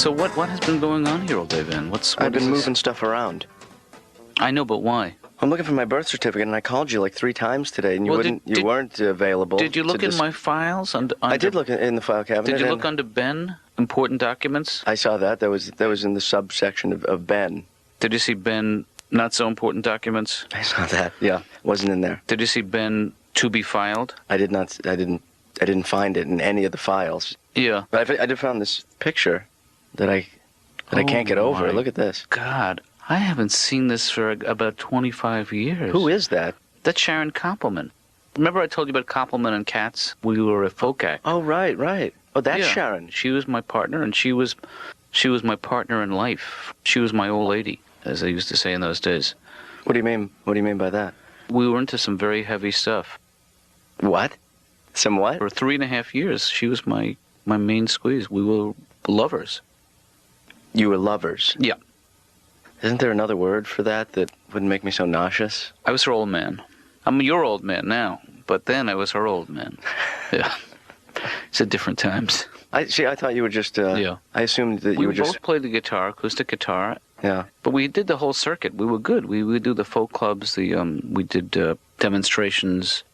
So what has been going on here all day, Van? I've been moving stuff around. I know, but why? I'm looking for my birth certificate, and I called you like 3 times today, and you weren't available. Did you look in my files? I did look in the file cabinet. Did you look under Ben, important documents? I saw that. That was in the subsection of Ben. Did you see Ben, not so important documents? I saw that. Yeah, wasn't in there. Did you see Ben, to be filed? I didn't find it in any of the files. Yeah. But I did find this picture that I can't get over. Look at this. God, I haven't seen this for about 25 years. Who is that? That's Sharon Koppleman. Remember I told you about Koppleman and Katz? We were a folk act. Oh, right. Oh, that's Sharon. She was my partner, and she was my partner in life. She was my old lady, as I used to say in those days. What do you mean? What do you mean by that? We were into some very heavy stuff. What? Some what? For 3.5 years, she was my main squeeze. We were lovers. You were lovers? Yeah. Isn't there another word for that wouldn't make me so nauseous? I was her old man. I'm your old man now, but then I was her old man. Yeah. It's at different times. I thought you were just, yeah. I assumed that you were just... We both played the guitar, acoustic guitar. Yeah. But we did the whole circuit. We were good. We would do the folk clubs, we did demonstrations,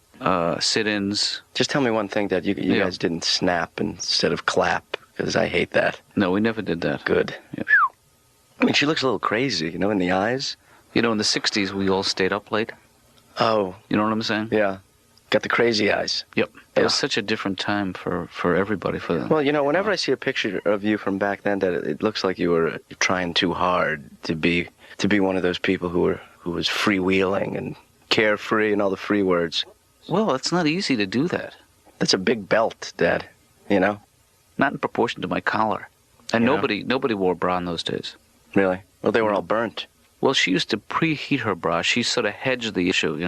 sit-ins. Just tell me one thing, Dad. You guys didn't snap instead of clap, because I hate that. No, we never did that. Good. Yeah. I mean, she looks a little crazy, in the eyes. In the 60s, we all stayed up late. Oh. You know what I'm saying? Yeah. Got the crazy eyes. Yep. It was such a different time for everybody. Well, whenever I see a picture of you from back then, Dad, it looks like you were trying too hard to be one of those people who was freewheeling and carefree and all the free words. Well, it's not easy to do that. That's a big belt, Dad, Not in proportion to my collar. And nobody wore a bra in those days. Really? Well, they were all burnt. Well, she used to preheat her bra. She sort of hedged the issue,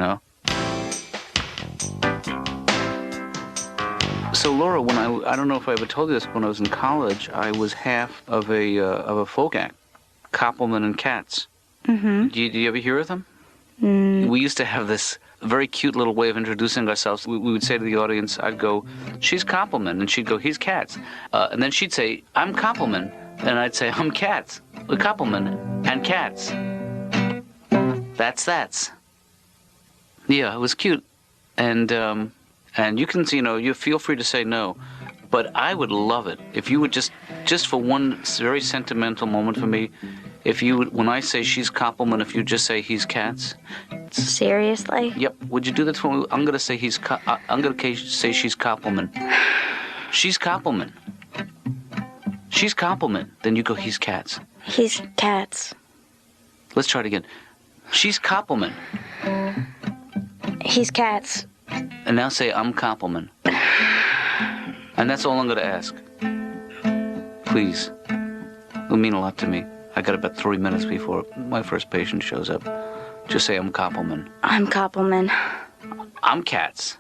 So, Laura, when I don't know if I ever told you this, when I was in college, I was half of a folk act, Koppleman and Katz. Mm-hmm. Did you ever hear of them? Mm. We used to have this very cute little way of introducing ourselves. We would say to the audience, I'd go, she's Koppleman, and she'd go, he's Katz. And then she'd say, I'm Koppleman, and I'd say, I'm Katz. Koppleman and Katz. That's. Yeah, it was cute. And you can, you feel free to say no, but I would love it if you would just for one very sentimental moment for me, if you would, when I say she's Koppleman, if you just say he's Katz. Seriously? Yep. Would you do that for me? I'm gonna say she's Koppleman. She's Koppleman. She's Koppleman. Then you go, he's Katz. He's Katz. Let's try it again. She's Koppleman. He's Katz. And now say, I'm Koppleman. And that's all I'm going to ask. Please. It'll mean a lot to me. I got about 3 minutes before my first patient shows up. Just say, I'm Koppleman. I'm Koppleman. I'm Katz.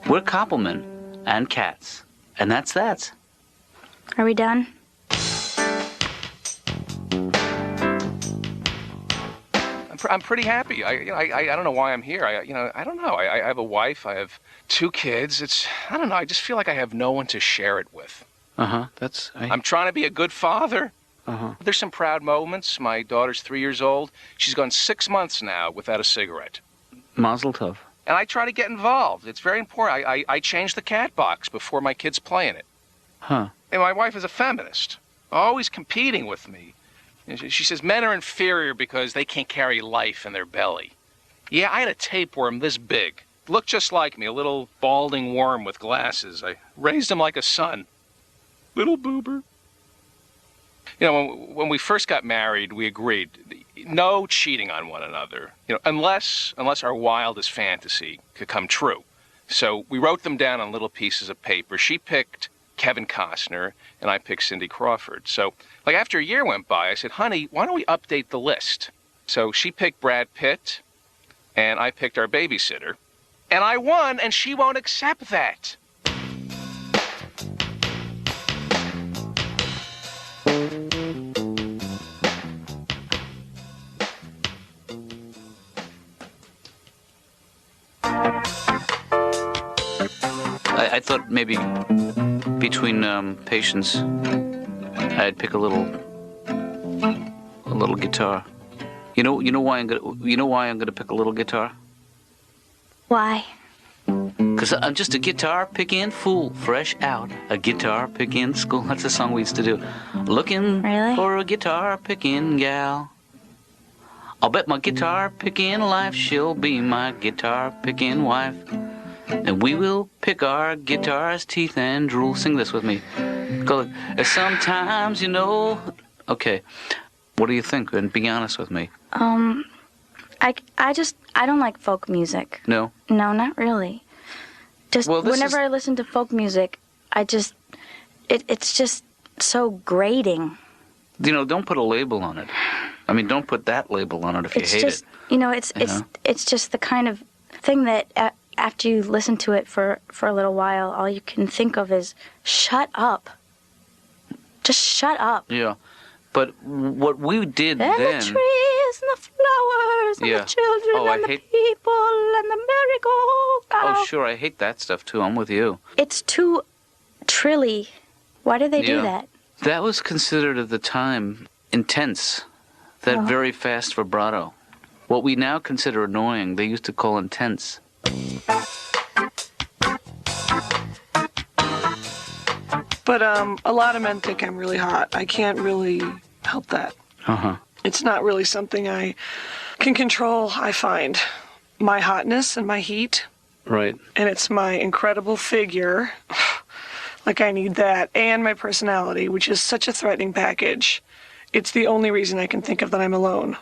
We're Koppleman and Katz. And that's that. Are we done? I'm pretty happy. I don't know why I'm here. I don't know. I have a wife. I have 2 kids. I don't know. I just feel like I have no one to share it with. I'm trying to be a good father. There's some proud moments. My daughter's 3 years old. She's gone 6 months now without a cigarette. Mazel tov. And I try to get involved. It's very important. I change the cat box before my kids play in it. Huh. And my wife is a feminist, always competing with me. She says men are inferior because they can't carry life in their belly. Yeah, I had a tapeworm this big. Looked just like me, a little balding worm with glasses. I raised him like a son. Little boober. When we first got married, we agreed no cheating on one another. Unless our wildest fantasy could come true. So we wrote them down on little pieces of paper. She picked Kevin Costner, and I picked Cindy Crawford. So, after a year went by, I said, honey, why don't we update the list? So she picked Brad Pitt, and I picked our babysitter. And I won, and she won't accept that. I thought maybe between patients, I'd pick a little guitar. You know why I'm gonna pick a little guitar? Why? Because I'm just a guitar picking fool, fresh out a guitar picking school. That's a song we used to do. Looking Really? for a guitar picking gal. I'll bet my guitar picking life she'll be my guitar picking wife. And we will pick our guitar's teeth and drool. Sing this with me. Go. Sometimes, Okay. What do you think? And be honest with me. I don't like folk music. No? No, not really. Just whenever I listen to folk music, it's just so grating. Don't put a label on it. I mean, don't put that label on it if you hate it. It's just the kind of thing that after you listen to it for a little while, all you can think of is shut up. Just shut up. Yeah. But what we did then... And the trees and the flowers and the children and the people and the merry-go-round. Oh, sure, I hate that stuff, too. I'm with you. It's too trilly. Why did they do that? That was considered at the time intense. That very fast vibrato. What we now consider annoying, they used to call intense. But a lot of men think I'm really hot. I can't really help that. Uh-huh. It's not really something I can control, I find. My hotness and my heat. Right. And it's my incredible figure. Like I need that. And my personality, which is such a threatening package. It's the only reason I can think of that I'm alone.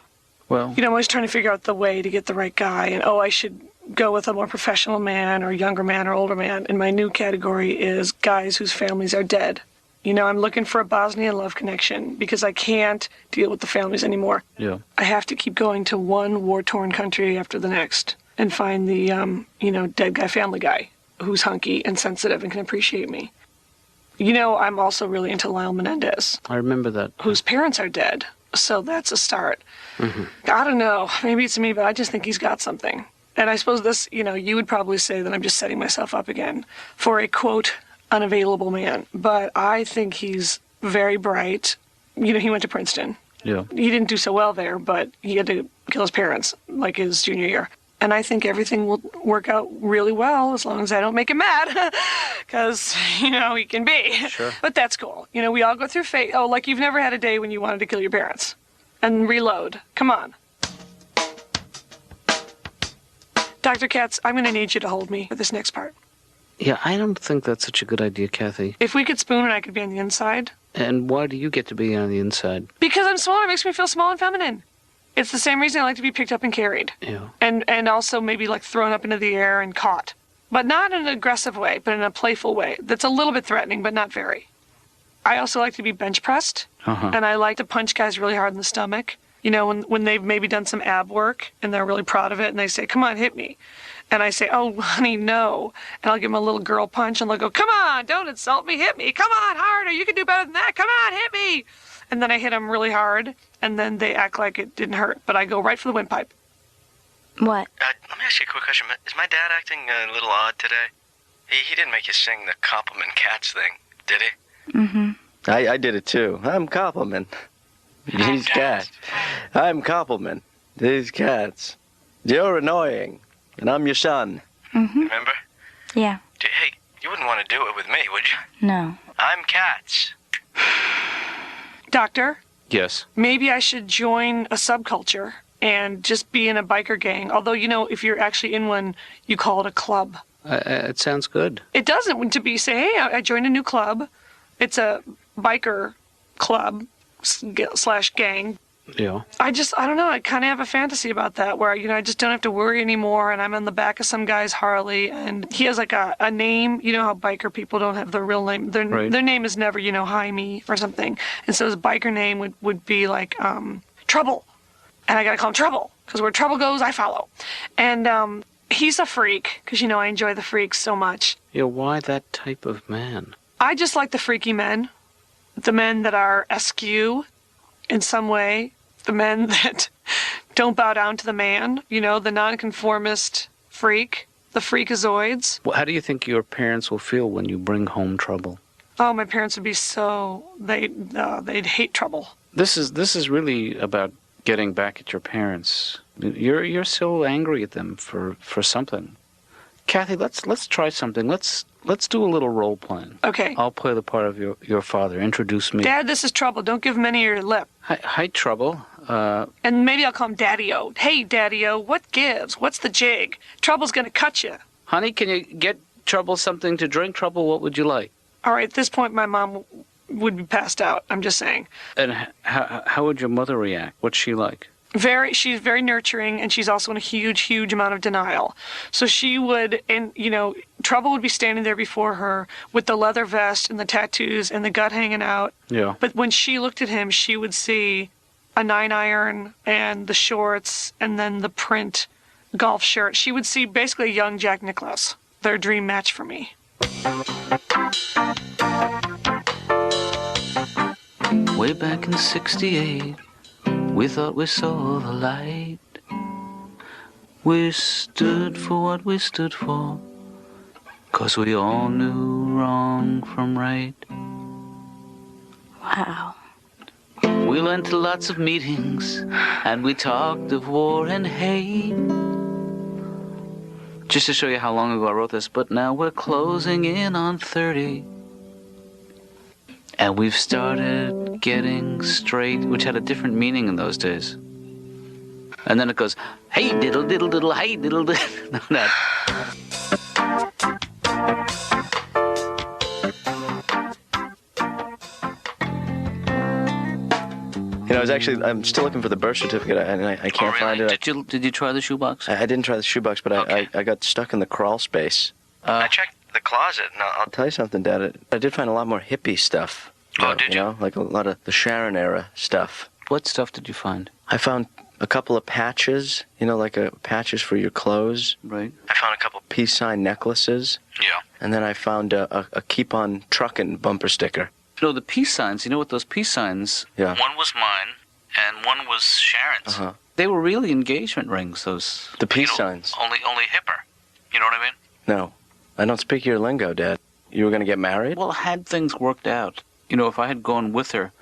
Well... I'm always trying to figure out the way to get the right guy. And, I should go with a more professional man or younger man or older man. And my new category is guys whose families are dead. I'm looking for a Bosnian love connection because I can't deal with the families anymore. Yeah. I have to keep going to one war-torn country after the next and find the, dead guy family guy who's hunky and sensitive and can appreciate me. I'm also really into Lyle Menendez. I remember that. Whose parents are dead. So that's a start. Mm-hmm. I don't know. Maybe it's me, but I just think he's got something. And I suppose this, you would probably say that I'm just setting myself up again for a, quote, unavailable man. But I think he's very bright. He went to Princeton. Yeah. He didn't do so well there, but he had to kill his parents, like his junior year. And I think everything will work out really well as long as I don't make him mad. Because, he can be. Sure. But that's cool. We all go through fate. Oh, like you've never had a day when you wanted to kill your parents. And reload. Come on. Dr. Katz, I'm going to need you to hold me for this next part. Yeah, I don't think that's such a good idea, Kathy. If we could spoon and I could be on the inside. And why do you get to be on the inside? Because I'm smaller. It makes me feel small and feminine. It's the same reason I like to be picked up and carried. Yeah. And also maybe like thrown up into the air and caught. But not in an aggressive way, but in a playful way. That's a little bit threatening, but not very. I also like to be bench pressed. Uh-huh. And I like to punch guys really hard in the stomach. When they've maybe done some ab work and they're really proud of it and they say, come on, hit me. And I say, oh, honey, no. And I'll give them a little girl punch and they'll go, come on, don't insult me, hit me. Come on, harder, you can do better than that. Come on, hit me. And then I hit them really hard and then they act like it didn't hurt. But I go right for the windpipe. What? Let me ask you a quick question. Is my dad acting a little odd today? He didn't make you sing the Koppleman Katz thing, did he? Mm-hmm. I did it too. I'm Koppleman. He's Katz. I'm Koppleman. He's Katz. You're annoying. And I'm your son. Mm-hmm. Remember? Yeah. Hey, you wouldn't want to do it with me, would you? No. I'm Katz. Doctor? Yes. Maybe I should join a subculture and just be in a biker gang. Although, if you're actually in one, you call it a club. It sounds good. It doesn't to be say, hey, I joined a new club. It's a biker club / gang. Yeah. I don't know. I kind of have a fantasy about that where, I just don't have to worry anymore and I'm on the back of some guy's Harley and he has like a name. You know how biker people don't have their real name. Their name is never, Jaime or something. And so his biker name would be like Trouble. And I got to call him Trouble because where trouble goes, I follow. And he's a freak because, I enjoy the freaks so much. Yeah, why that type of man? I just like the freaky men. The men that are askew in some way. The men that don't bow down to the man, the nonconformist freak, the freakazoids. Well, how do you think your parents will feel when you bring home trouble? Oh, my parents would be they'd hate trouble. This is really about getting back at your parents. You're so angry at them for something. Kathy, let's try something. Let's do a little role playing. Okay. I'll play the part of your father. Introduce me. Dad, this is Trouble. Don't give him any of your lip. Hi, Trouble. And maybe I'll call him Daddy-O. Hey, Daddy-O, what gives? What's the jig? Trouble's gonna cut you. Honey, can you get Trouble something to drink? Trouble, what would you like? All right, at this point, my mom would be passed out. I'm just saying. And how would your mother react? What's she like? She's very nurturing, and she's also in a huge amount of denial. So she would, and Trouble would be standing there before her with the leather vest and the tattoos and the gut hanging out. Yeah. But when she looked at him, she would see a 9-iron and the shorts and then the print golf shirt. She would see basically a young Jack Nicklaus, their dream match for me. Way back in '68, we thought we saw the light. We stood for what we stood for, 'cause we all knew wrong from right. Wow. We went to lots of meetings, and we talked of war and hate. Just to show you how long ago I wrote this, but now we're closing in on 30. And we've started getting straight, which had a different meaning in those days. And then it goes, hey diddle diddle diddle, hey diddle diddle. No, that. I'm still looking for the birth certificate, and I can't find it. Did you try the shoebox? I didn't try the shoebox, but okay. I got stuck in the crawl space. I checked the closet, and I'll tell you something, Dad. I did find a lot more hippie stuff. Oh, did you? Like a lot of the Sharon era stuff. What stuff did you find? I found a couple of patches, patches for your clothes. Right. I found a couple peace sign necklaces. Yeah. And then I found a keep on truckin' bumper sticker. The peace signs, what those peace signs? Yeah. One was mine, and one was Sharon's. Uh-huh. They were really engagement rings, those. The peace signs. Only hipper. You know what I mean? No. I don't speak your lingo, Dad. You were going to get married? Well, had things worked out. If I had gone with her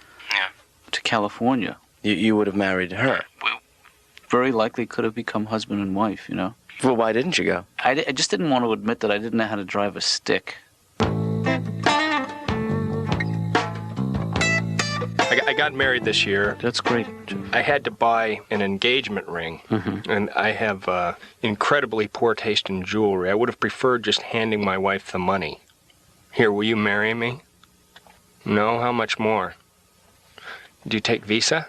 to California. You would have married her. We very likely could have become husband and wife, Well, why didn't you go? I just didn't want to admit that I didn't know how to drive a stick. I got married this year. That's great. I had to buy an engagement ring, and I have incredibly poor taste in jewelry. I would have preferred just handing my wife the money. Here, will you marry me? No? How much more? Do you take Visa?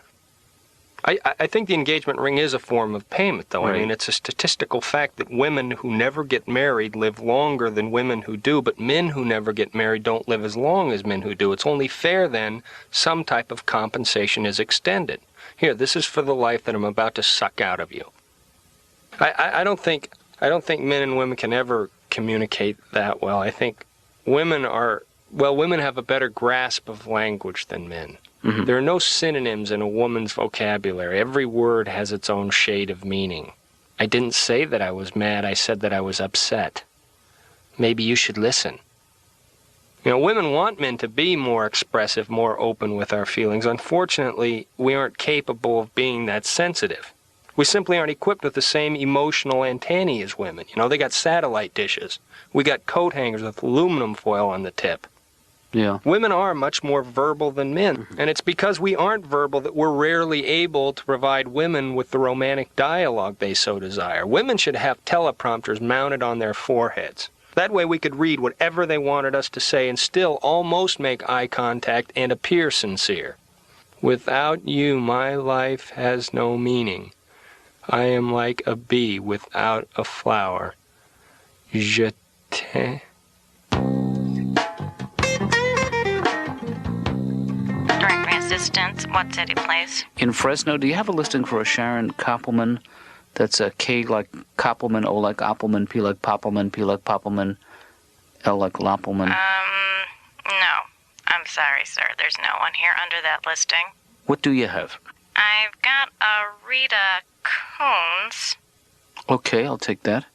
I think the engagement ring is a form of payment, though. Right. I mean, it's a statistical fact that women who never get married live longer than women who do, but men who never get married don't live as long as men who do. It's only fair, then, some type of compensation is extended. Here, this is for the life that I'm about to suck out of you. I don't think men and women can ever communicate that well. I think women have a better grasp of language than men. Mm-hmm. There are no synonyms in a woman's vocabulary. Every word has its own shade of meaning. I didn't say that I was mad. I said that I was upset. Maybe you should listen. Women want men to be more expressive, more open with our feelings. Unfortunately, we aren't capable of being that sensitive. We simply aren't equipped with the same emotional antennae as women. They got satellite dishes. We got coat hangers with aluminum foil on the tip. Yeah. Women are much more verbal than men, and it's because we aren't verbal that we're rarely able to provide women with the romantic dialogue they so desire. Women should have teleprompters mounted on their foreheads. That way we could read whatever they wanted us to say and still almost make eye contact and appear sincere. Without you, my life has no meaning. I am like a bee without a flower. Je t'aime. Assistance, what city, please? In Fresno, do you have a listing for a Sharon Koppleman? That's a K like Koppleman, O like Appleman, P like Poppleman, P like Poppleman, L like Loppleman. No. I'm sorry, sir. There's no one here under that listing. What do you have? I've got a Rita Coons. Okay, I'll take that.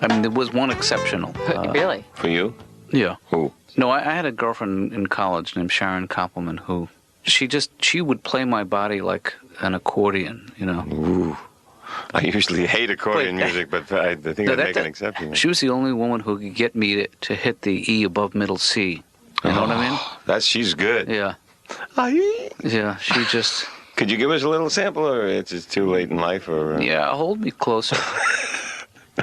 I mean, there was one exceptional. Really? For you? Yeah. Who? No, I had a girlfriend in college named Sharon Koppleman who, she would play my body like an accordion, you know. Ooh. I usually hate accordion music, but I think I'd make an exception. She was the only woman who could get me to hit the E above middle C. You know what I mean? She's good. Yeah. Yeah, she just... Could you give us a little sample, or it's just too late in life? Or Yeah, hold me closer.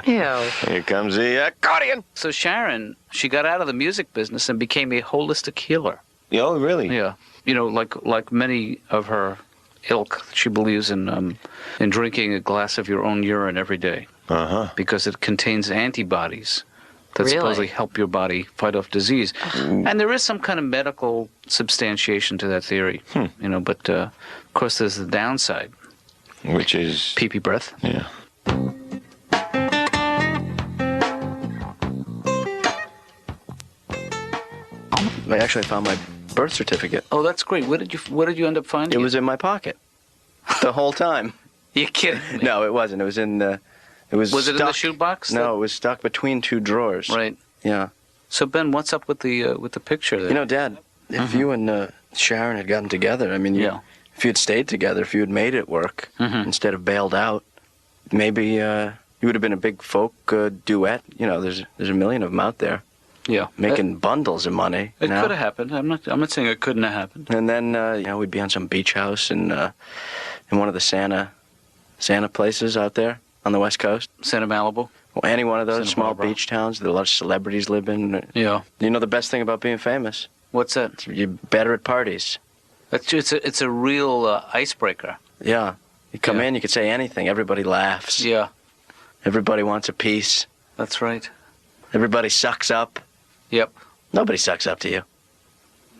Ew. Here comes the accordion. So Sharon, she got out of the music business and became a holistic healer. Oh, really? Yeah. You know, like many of her ilk, she believes in drinking a glass of your own urine every day. Uh-huh. Because it contains antibodies that Really? supposedly help your body fight off disease. And there is some kind of medical substantiation to that theory, you know, but of course there's the downside. Which is? Pee-pee breath. Yeah. I actually found my birth certificate. Oh, that's great. Where did you end up finding It was in my pocket the whole time. You kidding me? No, it wasn't. It was in the... Was it in the stuck- shoebox? No, it was stuck between two drawers. Right. Yeah. So Ben, what's up with the picture there? You know, Dad, if you and Sharon had gotten together, I mean, if you had stayed together, if you had made it work instead of bailed out, maybe you would have been a big folk duet. You know, there's a million of them out there. Yeah. Making bundles of money. It could have happened. I'm not saying it couldn't have happened. And then we'd be on some beach house in one of the Santa places out there on the West Coast. Santa Malibu. Well, any one of those Santa small Barbara. beach towns that a lot of celebrities live in. Yeah. You know the best thing about being famous? What's that? You're better at parties. It's a real icebreaker. Yeah. You come Yeah. in, you can say anything. Everybody laughs. Yeah. Everybody wants a piece. That's right. Everybody sucks up. Yep. Nobody sucks up to you.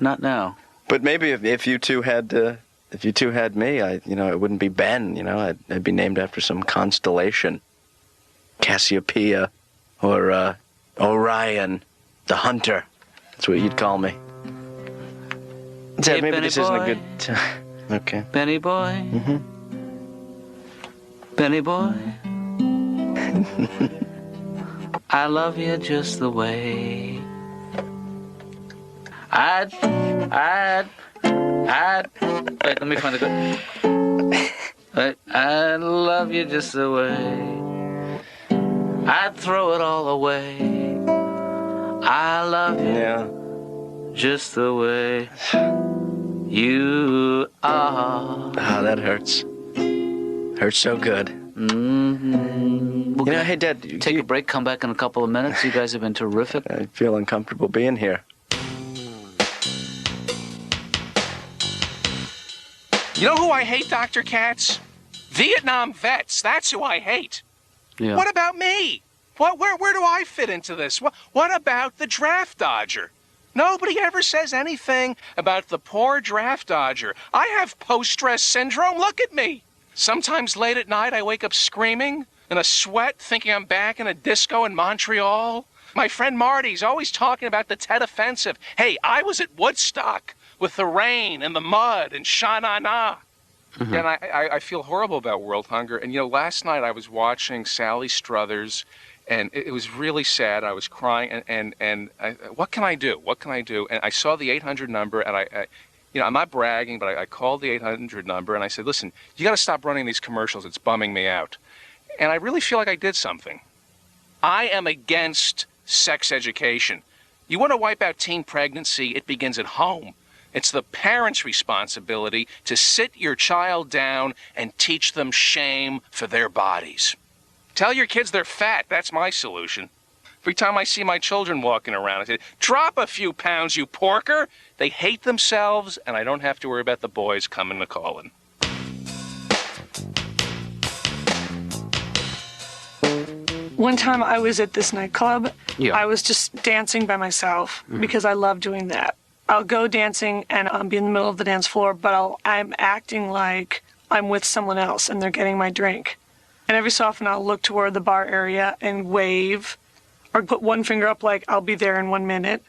Not now. But maybe if you two had me, it wouldn't be Ben. You know, I'd be named after some constellation, Cassiopeia, or Orion, the Hunter. That's what you'd call me. Hey, Maybe Benny this isn't a boy. good time. Okay. Benny boy. Mm-hmm. Benny boy. I love you just the way. Wait, let me find the good. I love you just the way. I'd throw it all away. I love you just the way you are. Ah, that hurts. Hurts so good. Mm-hmm. You know, hey, Dad. Take a break, come back in a couple of minutes. You guys have been terrific. I feel uncomfortable being here. You know who I hate, Dr. Katz? Vietnam vets. That's who I hate. Yeah. What about me? Where do I fit into this? What about the draft dodger? Nobody ever says anything about the poor draft dodger. I have post-stress syndrome. Look at me. Sometimes late at night I wake up screaming, in a sweat, thinking I'm back in a disco in Montreal. My friend Marty's always talking about the Tet Offensive. Hey, I was at Woodstock with the rain and the mud and Sha-na-na. Mm-hmm. And I feel horrible about world hunger. And, you know, last night I was watching Sally Struthers, and it was really sad. I was crying, and what can I do? What can I do? And I saw the 800 number, and I'm not bragging, but I called the 800 number, and I said, listen, you got to stop running these commercials. It's bumming me out. And I really feel like I did something. I am against sex education. You want to wipe out teen pregnancy, it begins at home. It's the parents' responsibility to sit your child down and teach them shame for their bodies. Tell your kids they're fat. That's my solution. Every time I see my children walking around, I say, drop a few pounds, you porker. They hate themselves, and I don't have to worry about the boys coming to calling. One time I was at this nightclub. Yeah. I was just dancing by myself because I love doing that. I'll go dancing and I'll be in the middle of the dance floor, but I'm acting like I'm with someone else and they're getting my drink. And every so often I'll look toward the bar area and wave or put one finger up like I'll be there in 1 minute.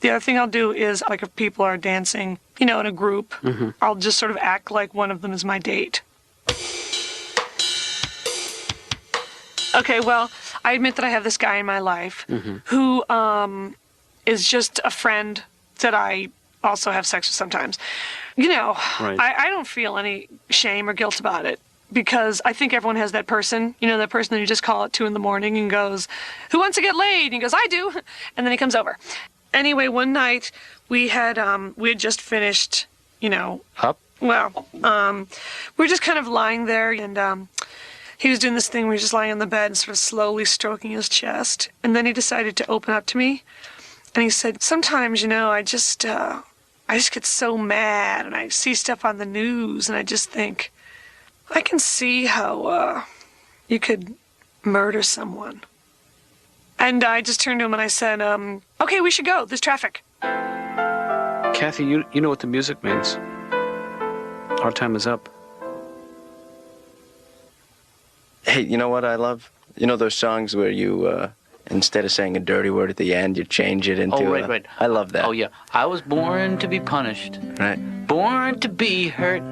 The other thing I'll do is, like, if people are dancing, in a group, I'll just sort of act like one of them is my date. Okay, well, I admit that I have this guy in my life who is just a friend that I also have sex with sometimes. You know, I don't feel any shame or guilt about it because I think everyone has that person, you know, that person that you just call at 2 a.m. and goes, who wants to get laid? And he goes, I do. And then he comes over. Anyway, one night we had just finished, you know. Up? Well, we were just kind of lying there, and he was doing this thing where he was just lying on the bed and sort of slowly stroking his chest. And then he decided to open up to me. And he said, sometimes, you know, I just get so mad, and I see stuff on the news, and I just think, I can see how you could murder someone. And I just turned to him and I said, okay, we should go. There's traffic. Kathy, you know what the music means. Our time is up. Hey, you know what I love? You know those songs where you, instead of saying a dirty word at the end, you change it into... Oh, right. I love that. Oh, yeah. I was born to be punished. Right. Born to be hurt.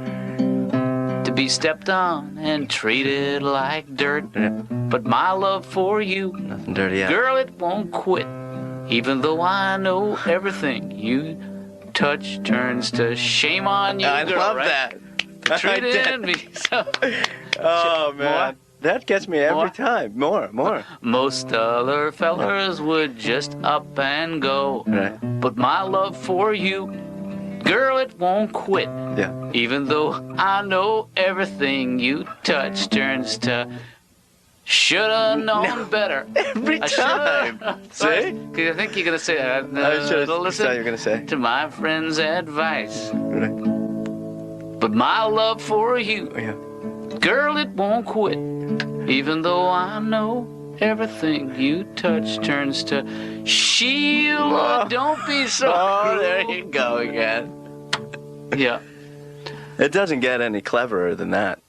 To be stepped on and treated like dirt. Yeah. But my love for you, Nothing dirty yet. girl, it won't quit. Even though I know everything you touch turns to shame on you, I girl, love right? that. Treated me so... Oh, man. More? That gets me every time. More. Most other fellers would just up and go. Right. But my love for you, girl, it won't quit. Yeah. Even though I know everything you touch turns to shoulda known better. Every time. See? Because I think you're going to say, I should have listen thought you were going to say. to my friend's advice. Right. But my love for you, Yeah. girl, it won't quit. Even though I know everything you touch turns to Sheila, don't be so Oh, cruel. there you go again. Yeah. It doesn't get any cleverer than that.